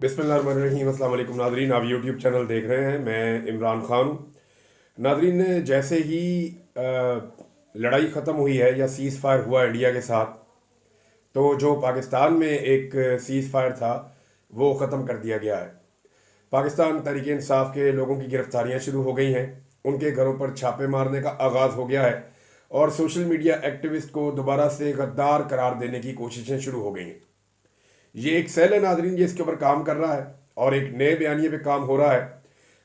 बिस्मिल्लाहिर्रहमानिर्रहीम। अस्सलाम वालेकुम नाज़रीन, आप यूट्यूब चैनल देख रहे हैं। मैं इमरान ख़ान हूँ। नाज़रीन, जैसे ही लड़ाई ख़त्म हुई है या सीज़ फायर हुआ इंडिया के साथ, तो जो पाकिस्तान में एक सीज़ फायर था वो ख़त्म कर दिया गया है। पाकिस्तान तहरीक इंसाफ के लोगों की गिरफ्तारियाँ शुरू हो गई हैं, उनके घरों पर छापे मारने का आगाज़ हो गया है और सोशल मीडिया एक्टिविस्ट को दोबारा से गद्दार करार देने की कोशिशें शुरू हो गई हैं। ये एक सेल है नाजरीन, ये इसके ऊपर काम कर रहा है और एक नए बयानिए पे काम हो रहा है।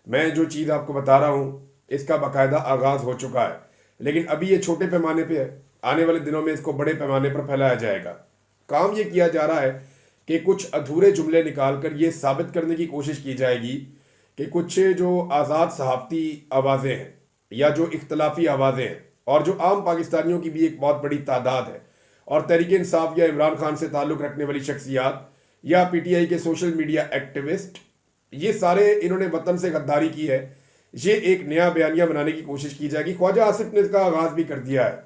मैं जो चीज़ आपको बता रहा हूँ इसका बाकायदा आगाज़ हो चुका है, लेकिन अभी ये छोटे पैमाने पे है। आने वाले दिनों में इसको बड़े पैमाने पर फैलाया जाएगा। काम ये किया जा रहा है कि कुछ अधूरे जुमले निकाल कर ये साबित करने की कोशिश की जाएगी कि कुछ जो आज़ाद सहाफ़ती आवाज़ें हैं या जो इख्तलाफी आवाज़ें हैं और जो आम पाकिस्तानियों की भी एक बहुत बड़ी तादाद है और तहरीक इंसाफ या इमरान खान से ताल्लुक़ रखने वाली शख्सियात या पीटीआई के सोशल मीडिया एक्टिविस्ट, ये सारे इन्होंने वतन से गद्दारी की है। ये एक नया बयानिया बनाने की कोशिश की जाएगी। ख्वाजा आसिफ ने इसका आगाज़ भी कर दिया है।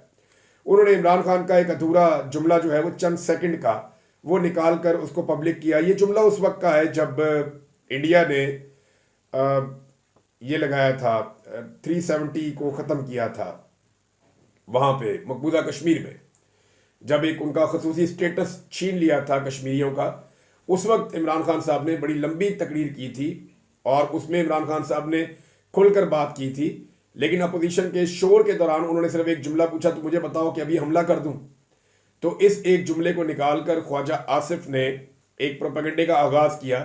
उन्होंने इमरान खान का एक अधूरा जुमला जो है वो चंद सेकंड का वो निकाल कर उसको पब्लिक किया। ये जुमला उस वक्त का है जब इंडिया ने ये लगाया था 370 को ख़त्म किया था वहाँ पे मकबूजा कश्मीर में, जब एक उनका खसूसी स्टेटस छीन लिया था कश्मीरियों का। उस वक्त इमरान खान साहब ने बड़ी लंबी तकरीर की थी और उसमें इमरान खान साहब ने खुलकर बात की थी, लेकिन अपोजिशन के शोर के दौरान उन्होंने सिर्फ एक जुमला पूछा, तो मुझे बताओ कि अभी हमला कर दूं। तो इस एक जुमले को निकालकर ख्वाजा आसिफ ने एक प्रोपेगेंडे का आगाज़ किया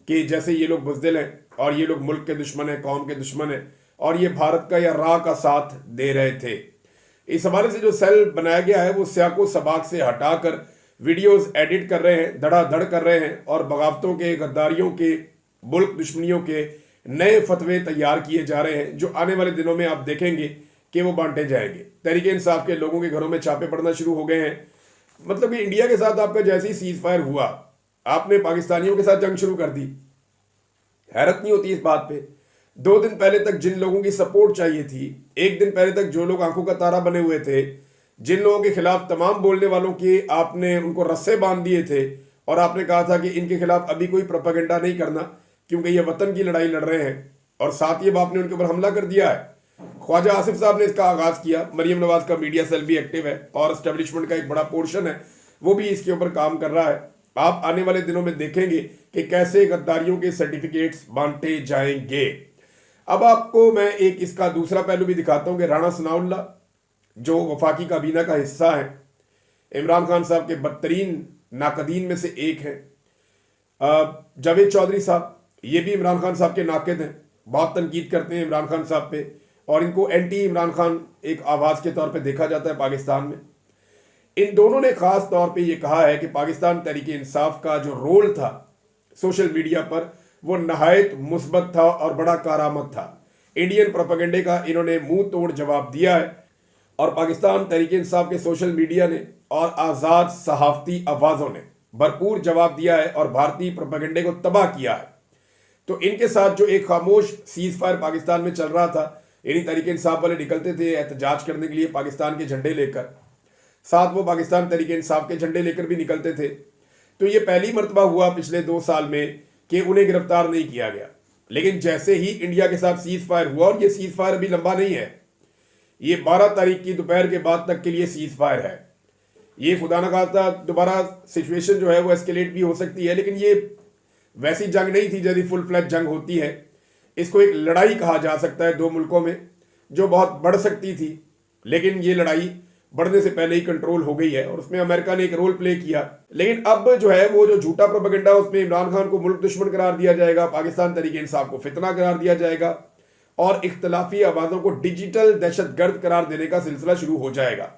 कि जैसे ये लोग बुज़दिल हैं और ये लोग मुल्क के दुश्मन हैं, कौम के दुश्मन हैं और ये भारत का या राह का साथ दे रहे थे। इस हवाले से जो सेल बनाया गया है वो सियाको सबाक से हटाकर वीडियोस एडिट कर रहे हैं, धड़ाधड़ कर रहे हैं और बगावतों के, गद्दारियों के, मुल्क दुश्मनियों के नए फतवे तैयार किए जा रहे हैं, जो आने वाले दिनों में आप देखेंगे कि वो बांटे जाएंगे। तहरीक इंसाफ के लोगों के घरों में छापे पड़ना शुरू हो गए हैं। मतलब कि इंडिया के साथ आपका जैसे ही सीज फायर हुआ, आपने पाकिस्तानियों के साथ जंग शुरू कर दी। हैरत नहीं होती इस बात पे। 2 दिन पहले तक जिन लोगों की सपोर्ट चाहिए थी, 1 दिन पहले तक जो लोग आंखों का तारा बने हुए थे, जिन लोगों के खिलाफ तमाम बोलने वालों के आपने उनको रस्से बांध दिए थे और आपने कहा था कि इनके खिलाफ अभी कोई प्रोपेगेंडा नहीं करना क्योंकि ये वतन की लड़ाई लड़ रहे हैं, और साथ ही आपने उनके ऊपर हमला कर दिया है। ख्वाजा आसिफ साहब ने इसका आगाज़ किया। मरियम नवाज का मीडिया सेल भी एक्टिव है और एस्टेब्लिशमेंट का एक बड़ा पोर्शन है वो भी इसके ऊपर काम कर रहा है। आप आने वाले दिनों में देखेंगे कि कैसे गद्दारियों के सर्टिफिकेट्स बांटे जाएंगे। अब आपको मैं एक इसका दूसरा पहलू भी दिखाता हूं कि राणा सनाउल्लाह जो वफाकी काबीना का हिस्सा है, इमरान खान साहब के बदतरीन नाकदीन में से एक है। जावेद चौधरी साहब, ये भी इमरान खान साहब के नाकिद हैं, बहुत तनकीद करते हैं इमरान खान साहब पे और इनको एंटी इमरान खान एक आवाज़ के तौर पे देखा जाता है पाकिस्तान में। इन दोनों ने ख़ास तौर पे ये कहा है कि पाकिस्तान तहरीक इंसाफ का जो रोल था सोशल मीडिया पर वो नहायत मुस्बत था और बड़ा कारामद था। इंडियन प्रोपेगेंडे का इन्होंने मुंह तोड़ जवाब दिया है और पाकिस्तान तहरीक इंसाफ के सोशल मीडिया ने और आज़ाद सहाफ़ती आवाज़ों ने भरपूर जवाब दिया है और भारतीय प्रोपेगेंडे को तबाह किया है। तो इनके साथ जो एक खामोश सीज फायर पाकिस्तान में चल रहा था, यानी तहरीक इंसाफ वाले निकलते थे एहतजाज करने के लिए पाकिस्तान के झंडे लेकर, साथ वो पाकिस्तान तहरीक इंसाफ के झंडे लेकर भी निकलते थे। तो ये पहली मरतबा हुआ पिछले 2 साल में कि उन्हें गिरफ्तार नहीं किया गया। लेकिन जैसे ही इंडिया के साथ सीज फायर हुआ, और ये सीज फायर अभी लंबा नहीं है, ये 12 तारीख की दोपहर के बाद तक के लिए सीज फायर है। ये खुदा न खास्ता दोबारा सिचुएशन जो है वो एस्केलेट भी हो सकती है, लेकिन ये वैसी जंग नहीं थी जैसी फुल फ्लैज जंग होती है। इसको एक लड़ाई कहा जा सकता है 2 मुल्कों में जो बहुत बढ़ सकती थी, लेकिन ये लड़ाई बढ़ने से पहले ही कंट्रोल हो गई है और उसमें अमेरिका ने एक रोल प्ले किया। लेकिन अब जो है वो जो झूठा प्रोपेगेंडा, उसमें इमरान खान को मुल्क दुश्मन करार दिया जाएगा, पाकिस्तान तहरीक इंसाफ को फितना करार दिया जाएगा और इख्तलाफी आवाज़ों को डिजिटल दहशतगर्द करार देने का सिलसिला शुरू हो जाएगा।